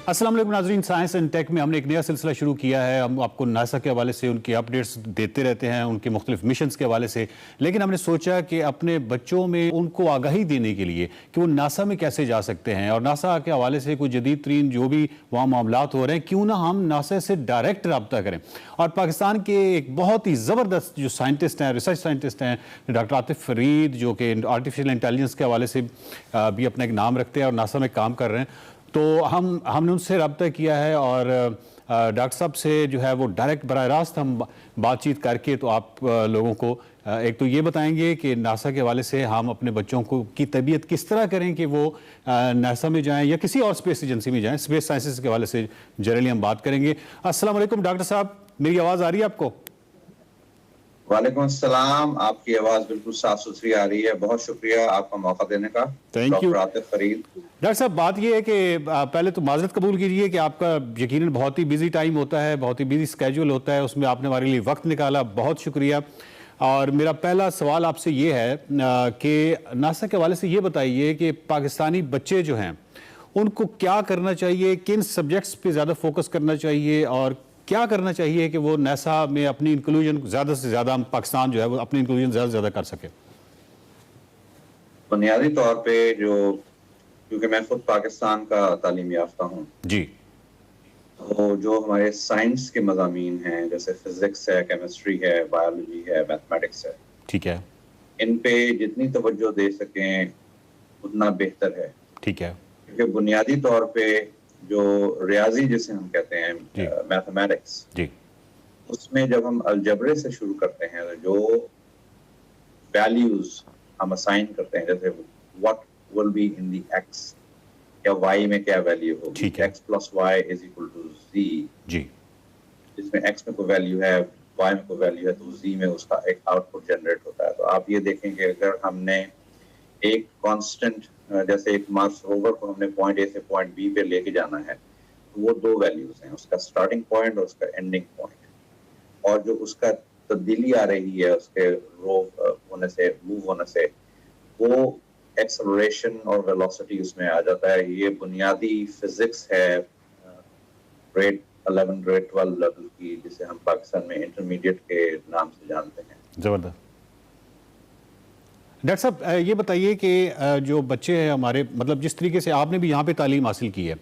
अस्सलाम वालेकुम नाज़रीन, साइंस एंड टेक में हमने एक नया सिलसिला शुरू किया है। हम आपको नासा के हवाले से उनकी अपडेट्स देते रहते हैं, उनके मुख्तलिफ मिशंस के हवाले से। लेकिन हमने सोचा कि अपने बच्चों में उनको आगाही देने के लिए कि वो नासा में कैसे जा सकते हैं और नासा के हवाले से कोई जदीद तरीन जो भी वहाँ मामलात हो रहे हैं, क्यों ना हम नासा से डायरेक्ट रब्ता करें। और पाकिस्तान के एक बहुत ही ज़बरदस्त जो साइंटिस्ट हैं, रिसर्च साइंटिस्ट हैं, डॉक्टर आतिफ फरीद, जो कि आर्टिफिशियल इंटेलिजेंस के हवाले से भी अपना एक नाम रखते हैं और नासा में काम कर रहे हैं, तो हमने उनसे रब्ता किया है और डॉक्टर साहब से जो है वो डायरेक्ट बराह रास्त हम बातचीत करके तो आप लोगों को एक तो ये बताएंगे कि नासा के हवाले से हम अपने बच्चों को की तरबियत किस तरह करें कि वो नासा में जाएं या किसी और स्पेस एजेंसी में जाएं। स्पेस साइंसेस के हवाले से जनरली हम बात करेंगे। अस्सलाम वालेकुम डॉक्टर साहब, मेरी आवाज़ आ रही है आपको? वालेकुम अस्सलाम, आपकी आवाज़ बिल्कुल साफ सुथरी आ रही है। बहुत शुक्रिया आपका मौका देने का। Thank you doctor Atif Farid. Doctor साहब, बात यह है कि पहले तो माजरत कबूल कीजिए कि आपका यकीनन बहुत ही बिजी टाइम होता है, बहुत ही बिजी स्केड्यूल होता है, उसमें आपने हमारे लिए वक्त निकाला, बहुत शुक्रिया। और मेरा पहला सवाल आपसे ये है कि नासा के हवाले से ये बताइए कि पाकिस्तानी बच्चे जो हैं उनको क्या करना चाहिए, किन सब्जेक्ट्स पे ज़्यादा फोकस करना चाहिए और क्या करना चाहिए कि वो नासा में अपनी इंक्लूजन ज़्यादा से ज़्यादा, पाकिस्तान जो है वो अपनी इंक्लूजन ज़्यादा से ज़्यादा कर सके? बुनियादी तौर पे क्योंकि मैं खुद पाकिस्तान का तालीम याफ्ता हूँ जी, तो जो हमारे साइंस के मज़ामीन हैं, जैसे फिजिक्स है, केमिस्ट्री है, बायोलॉजी है, मैथमेटिक्स है, ठीक है, इन पे जितनी तवज्जो दे सकें उतना बेहतर है। ठीक है, क्योंकि बुनियादी तौर पे जो रियाजी जिसे हम कहते हैं, मैथमेटिक्स, जी, उसमें जब हम अलजबरे से शुरू करते हैं तो जो वैल्यूज हम असाइन करते हैं, जैसे what will be in the X या वाई में क्या वैल्यू होगी, ठीक है, X plus Y is equal to G, G, जिसमें एक्स में कोई वैल्यू है, वाई में कोई वैल्यू है, तो जी में उसका एक आउटपुट जनरेट होता है। तो आप ये देखेंगे अगर हमने एक कांस्टेंट जैसे एक मार्स रोवर को हमने पॉइंट ए से पॉइंट बी पे लेके जाना है, तो वो दो वैल्यूज हैं, उसका स्टार्टिंग पॉइंट और उसका एंडिंग पॉइंट। और जो उसका तब्दीली आ रही है उसके होने से, मूव होने से, वो एक्सेलरेशन और वेलोसिटी उसमें आ जाता है। ये बुनियादी फिजिक्स है ग्रेड 11 ग्रेड 12 लेवल की, जिसे हम पाकिस्तान में इंटरमीडिएट के नाम से जानते हैं। ज़बरदस्त। डॉक्टर साहब, ये बताइए कि जो बच्चे हैं हमारे, मतलब जिस तरीके से आपने भी यहाँ पे तालीम हासिल की है,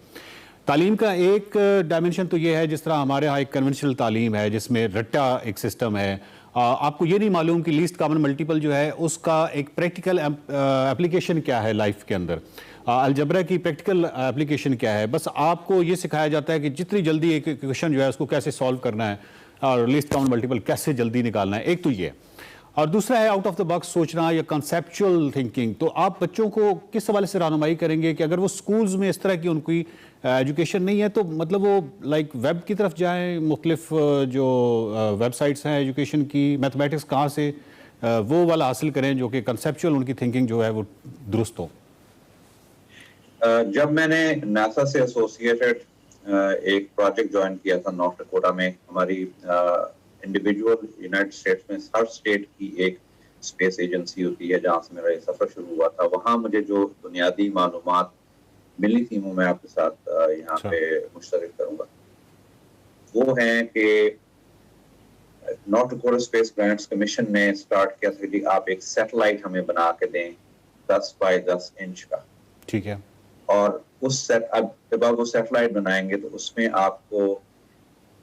तालीम का एक डायमेंशन तो ये है जिस तरह हमारे यहाँ एक कन्वेंशनल तालीम है जिसमें रट्टा एक सिस्टम है। आपको ये नहीं मालूम कि लीस्ट कॉमन मल्टीपल जो है उसका एक प्रैक्टिकल एप्लीकेशन क्या है लाइफ के अंदर, अलजबरा की प्रैक्टिकल एप्लीकेशन क्या है। बस आपको ये सिखाया जाता है कि जितनी जल्दी एक क्वेश्चन जो है उसको कैसे सॉल्व करना है और लिस्ट कॉमन मल्टीपल कैसे जल्दी निकालना है। एक तो ये, और दूसरा है आउट ऑफ द बॉक्स सोचना या कंसेप्चुअल थिंकिंग। तो आप बच्चों को किस हवाले से रहनुमाई करेंगे कि अगर वो स्कूल्स में इस तरह की उनकी एजुकेशन नहीं है तो मतलब वो लाइक वेब की तरफ जाएं, मुख्तलिफ जो वेबसाइट्स हैं एजुकेशन की, मैथमेटिक्स कहाँ से वो वाला हासिल करें जो कि कंसेप्चुअल उनकी थिंकिंग जो है वो दुरुस्त हो। जब मैंने नासा से एसोसिएटेड एक प्रोजेक्ट ज्वाइन किया था नॉर्थ डकोटा में, हमारी इंडिविजुअल यूनाइटेड स्टेट्स में हर स्टेट की एक स्पेस एजेंसी होती है जहाँ से मेरा ये सफ़र शुरू हुआ था, वहाँ मुझे जो बुनियादी मालूमात मिली थी वो मैं आपके साथ यहाँ पे मुश्तरक करूँगा। वो है कि north Dakota space grants commission ने स्टार्ट किया था कि आप एक सैटेलाइट हमें बना के दें 10 बाय 10 इंच का। ठीक है। और जब आप वो सैटेलाइट बनाएंगे तो उसमें आपको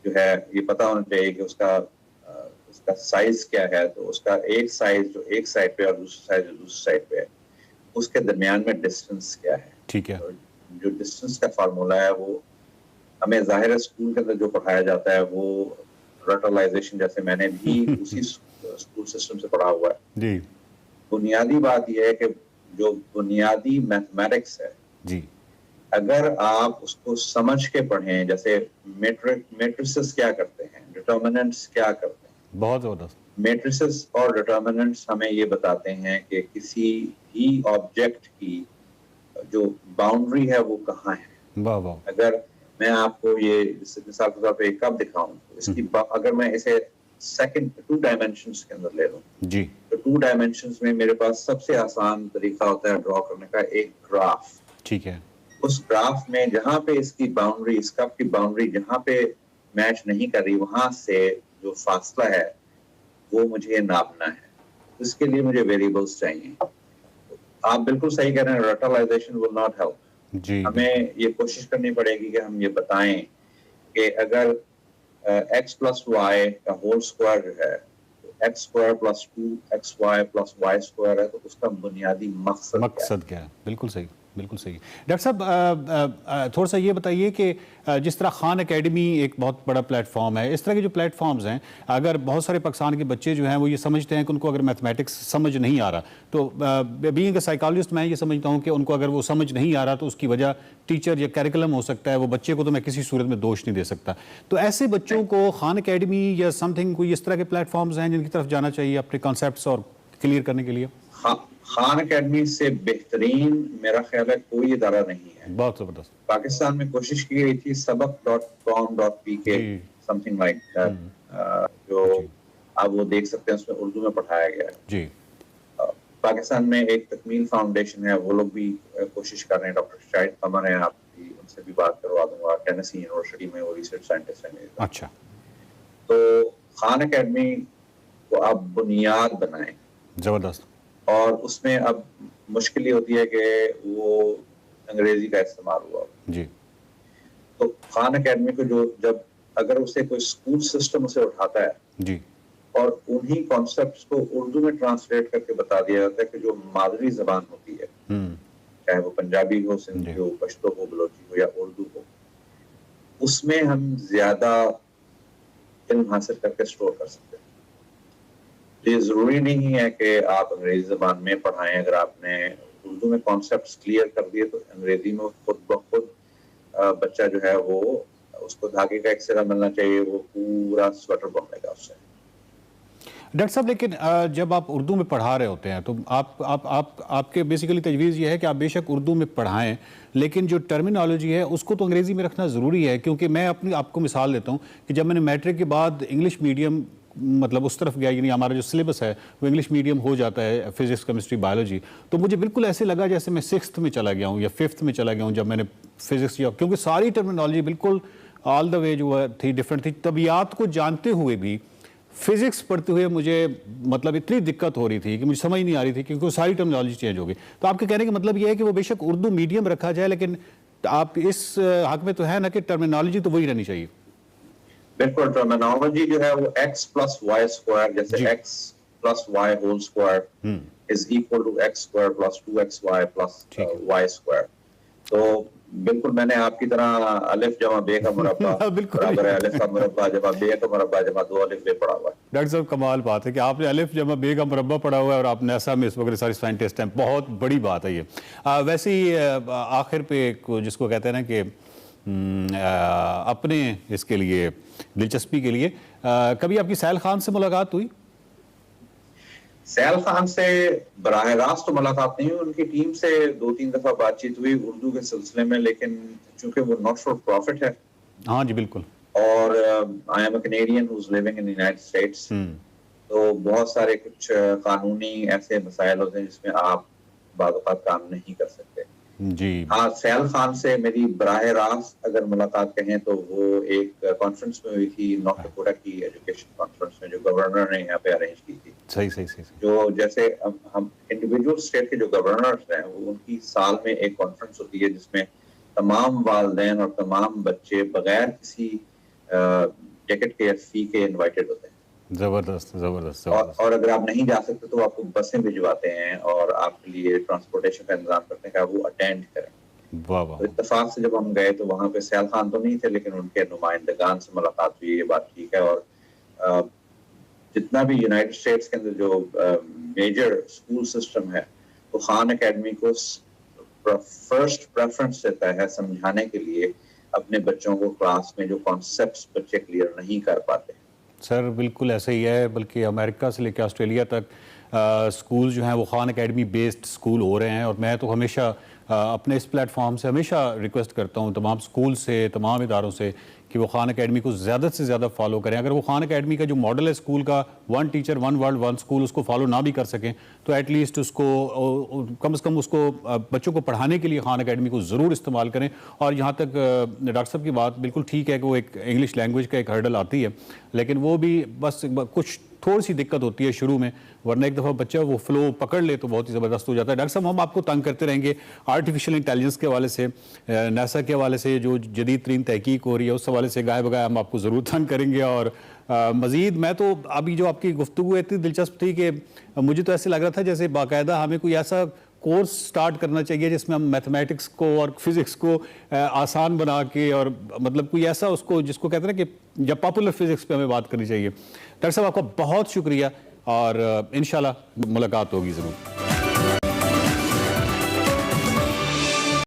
जो है ये पता होना चाहिए कि उसका साइज क्या है। तो उसका एक साइज जो एक साइड पे और दूसरा साइज जो दूसरी साइड पे है, उसके दरमियान में डिस्टेंस क्या है। ठीक है। तो जो डिस्टेंस का फार्मूला है वो हमें ज़ाहिर है स्कूल के अंदर जो पढ़ाया जाता है वो रटलाइजेशन, जैसे मैंने भी उसी स्कूल सिस्टम से पढ़ा हुआ है जी। बुनियादी बात यह है कि जो बुनियादी मैथमेटिक्स है जी, अगर आप उसको समझ के पढ़ें, जैसे मैट्रिसेस क्या करते हैं, डिटर्मिनेंट्स क्या करते हैं। बहुत ज़बरदस्त। मैट्रिसेस और डिटर्मिनेंट्स हमें ये बताते हैं कि किसी भी ऑब्जेक्ट की जो बाउंड्री है वो कहाँ है। वाह वाह। अगर मैं आपको ये मिसाल के तौर पे एक कप दिखाऊं, इसकी अगर मैं इसे सेकंड 2 डायमेंशंस के अंदर ले लूं जी, तो 2 डायमेंशंस में मेरे पास सबसे आसान तरीका होता है ड्रॉ करने का, एक ग्राफ। ठीक है। उस ग्राफ में जहां पे इसकी बाउंड्री, इस कप की बाउंड्री जहां पे मैच नहीं कर रही, वहां से जो फासला है वो मुझे नापना है। इसके लिए मुझे वेरिएबल्स चाहिए। आप बिल्कुल सही कह रहे हैं, रटलाइजेशन विल नॉट हेल्प। जी हमें ये कोशिश करनी पड़ेगी कि हम ये बताएं कि अगर x प्लस वाई का होल स्क्वायर जो है, x square plus 2xy plus y square है, तो उसका बुनियादी मकसद क्या है? बिल्कुल सही, बिल्कुल सही। डॉक्टर साहब थोड़ा सा ये बताइए कि जिस तरह खान एकेडमी एक बहुत बड़ा प्लेटफॉर्म है, इस तरह के जो प्लेटफॉर्म्स हैं, अगर बहुत सारे पाकिस्तान के बच्चे जो हैं वो ये समझते हैं कि उनको अगर मैथमेटिक्स समझ नहीं आ रहा, तो बीइंग अ साइकोलॉजिस्ट मैं ये समझता हूँ कि उनको अगर वो समझ नहीं आ रहा तो उसकी वजह टीचर या करिकुलम हो सकता है। वो बच्चे को तो मैं किसी सूरत में दोष नहीं दे सकता। तो ऐसे बच्चों को खान एकेडमी या समथिंग कोई इस तरह के प्लेटफॉर्म्स हैं जिनकी तरफ जाना चाहिए अपने कॉन्सेप्ट्स और क्लियर करने के लिए? खान एकेडमी से बेहतरीन मेरा ख्याल है कोई इदारा नहीं है। बहुत जबरदस्त। पाकिस्तान में कोशिश की गई थी sabak.com.pk समथिंग लाइक दैट, जो आप वो देख सकते हैं, उसमें उर्दू में पढ़ाया गया है जी। पाकिस्तान में एक तकमील फाउंडेशन है, वो लोग भी कोशिश कर रहे हैं। डॉक्टर शाहिद कमर हैं, आप उनसे भी बात करवा दूंगा, टेनेसी यूनिवर्सिटी में वो रिसर्च साइंटिस्ट हैं। अच्छा। तो खान एकेडमी को आप बुनियाद बनाएं, जबरदस्त। और उसमें अब मुश्किल ये होती है कि वो अंग्रेजी का इस्तेमाल हुआ जी। तो खान एकेडमी को जो जब अगर उसे कोई स्कूल सिस्टम उसे उठाता है जी, और उन्हीं कॉन्सेप्ट्स को उर्दू में ट्रांसलेट करके बता दिया जाता है कि जो मादरी जबान होती है, चाहे वो पंजाबी हो, सिंधी हो, पश्तो हो, बलोची हो या उर्दू हो, उसमें हम ज्यादा इल्म हासिल करके स्टोर कर सकते हैं। ये जरूरी नहीं है कि आप अंग्रेजी जबान में पढ़ाएं। अगर आपने उर्दू में कॉन्सेप्ट्स क्लियर कर दिए तो अंग्रेजी में खुद ब खुद बच्चा जो है वो, उसको धागे का एक सिरा मिलना चाहिए, वो पूरा स्वेटर बनेगा उससे। डॉक्टर साहब, लेकिन जब आप उर्दू में पढ़ा रहे होते हैं तो आपके बेसिकली तजवीज़ ये है कि आप बेशक उर्दू में पढ़ाएं, लेकिन जो टर्मिनोलॉजी है उसको तो अंग्रेज़ी में रखना ज़रूरी है। क्योंकि मैं अपनी आपको मिसाल देता हूँ कि जब मैंने मैट्रिक के बाद इंग्लिश मीडियम मतलब उस तरफ गया, यानी हमारा जो सिलेबस है वो इंग्लिश मीडियम हो जाता है, फिजिक्स, केमिस्ट्री, बायोलॉजी, तो मुझे बिल्कुल ऐसे लगा जैसे मैं 6th में चला गया हूँ या 5th में चला गया हूँ जब मैंने फिजिक्स किया, क्योंकि सारी टर्मिनोलॉजी बिल्कुल ऑल द वे जो थी डिफरेंट थी। तबियात को जानते हुए भी फिजिक्स पढ़ते हुए मुझे मतलब इतनी दिक्कत हो रही थी कि मुझे समझ नहीं आ रही थी, क्योंकि सारी टर्मिनोलॉजी चेंज हो गई। तो आपके कहने का मतलब ये है कि वो बेशक उर्दू मीडियम रखा जाए, लेकिन आप इस हक में तो है ना कि टर्मिनोलॉजी तो वही रहनी चाहिए। बिल्कुल, टर्मिनोलॉजी जो है वो x प्लस वाई स्क्वायर, जैसे x plus y whole square is equal to x square plus 2xy plus y square. तो बिल्कुल मैंने आपकी तरह अलिफ जमा बे का मुरब्बा बराबर है अलिफ का मुरब्बा जमा बे का मुरब्बा जमा 2 अलिफ बे पढ़ा हुआ है। डॉक्टर साहब, कमाल बात है कि आपने अलिफ जमा बे का मुरब्बा पढ़ा हुआ है और आप नासा में इस वक्त सारी साइंटिस्ट हैं। बहुत बड़ी बात है ये। वैसे ही आखिर पे जिसको कहते हैं ना कि अपने इसके लिए दिलचस्पी के लिए कभी आपकी सैल खान से मुलाकात हुई? सैल खान से बराह रास्त तो मुलाकात नहीं हुई, उनकी टीम से 2-3 दफा बातचीत हुई उर्दू के सिलसिले में, लेकिन चूंकि वो नॉट फॉर प्रॉफिट है। हाँ जी, बिल्कुल। और I am a Canadian who is living in United states, तो बहुत सारे कुछ कानूनी ऐसे मसाइल होते हैं जिसमें आप बाद औक़ात काम नहीं कर सकते जी। हाँ, सैल खान से मेरी बराह रास्त अगर मुलाकात कहें तो वो एक कॉन्फ्रेंस में हुई थी, नॉर्थ डकोटा की एजुकेशन कॉन्फ्रेंस में, जो गवर्नर ने यहाँ पे अरेंज की थी। सही। जो जैसे हम इंडिविजुअल स्टेट के जो गवर्नर्स हैं, वो उनकी साल में एक कॉन्फ्रेंस होती है जिसमें तमाम वालिदैन और तमाम बच्चे बगैर किसी टिकट के या फी के इनवाइटेड होते हैं। जबरदस्त। और अगर आप नहीं जा सकते तो आपको बसें भिजवाते हैं और आपके लिए ट्रांसपोर्टेशन का इंतजाम करते हैं कि आप वो अटेंड करें। वाह। तो इत्तेफाक से जब हम गए तो वहां पे सैल खान तो नहीं थे, लेकिन उनके नुमाइंदगान से मुलाकात हुई, ये बात ठीक है। और जितना भी यूनाइटेड स्टेट्स के अंदर जो मेजर स्कूल सिस्टम है, तो खान एकेडमी को फर्स्ट प्रेफरेंस देता है समझाने के लिए अपने बच्चों को क्लास में जो कॉन्सेप्ट्स बच्चे क्लियर नहीं कर पाते। सर बिल्कुल ऐसे ही है, बल्कि अमेरिका से लेकर ऑस्ट्रेलिया तक स्कूल जो हैं वो खान एकेडमी बेस्ड स्कूल हो रहे हैं। और मैं तो हमेशा अपने इस प्लेटफॉर्म से हमेशा रिक्वेस्ट करता हूँ तमाम स्कूल से, तमाम इदारों से कि वो खान अकेडमी को ज़्यादा से ज़्यादा फॉलो करें। अगर वो खान अकेडमी का जो मॉडल है स्कूल का, one teacher one world one school, उसको फॉलो ना भी कर सकें तो एटलीस्ट उसको कम से कम उसको बच्चों को पढ़ाने के लिए खान अकेडमी को ज़रूर इस्तेमाल करें। और यहाँ तक डॉक्टर साहब की बात बिल्कुल ठीक है कि वो एक इंग्लिश लैंग्वेज का एक हर्डल आती है, लेकिन वो भी बस कुछ थोड़ी सी दिक्कत होती है शुरू में, वरना एक दफ़ा बच्चा वो फ्लो पकड़ ले तो बहुत ही ज़बरदस्त हो जाता है। डॉक्टर साहब हम आपको तंग करते रहेंगे आर्टिफिशियल इंटेलिजेंस के हवाले से, नासा के हवाले से जो जदीद तरीन तहकीक हो रही है उस हवाले से गाय बगाए हम आपको ज़रूर तंग करेंगे। और मज़ीद मैं तो अभी जो आपकी गुफ्तगू इतनी दिलचस्प थी कि मुझे तो ऐसे लग रहा था जैसे बाकायदा हमें कोई ऐसा कोर्स स्टार्ट करना चाहिए जिसमें हम मैथमेटिक्स को और फिज़िक्स को आसान बना के, और मतलब कोई ऐसा उसको जिसको कहते हैं ना कि जब पॉपुलर फिज़िक्स पे हमें बात करनी चाहिए। डॉक्टर साहब आपका बहुत शुक्रिया और इंशाल्लाह मुलाकात होगी ज़रूर।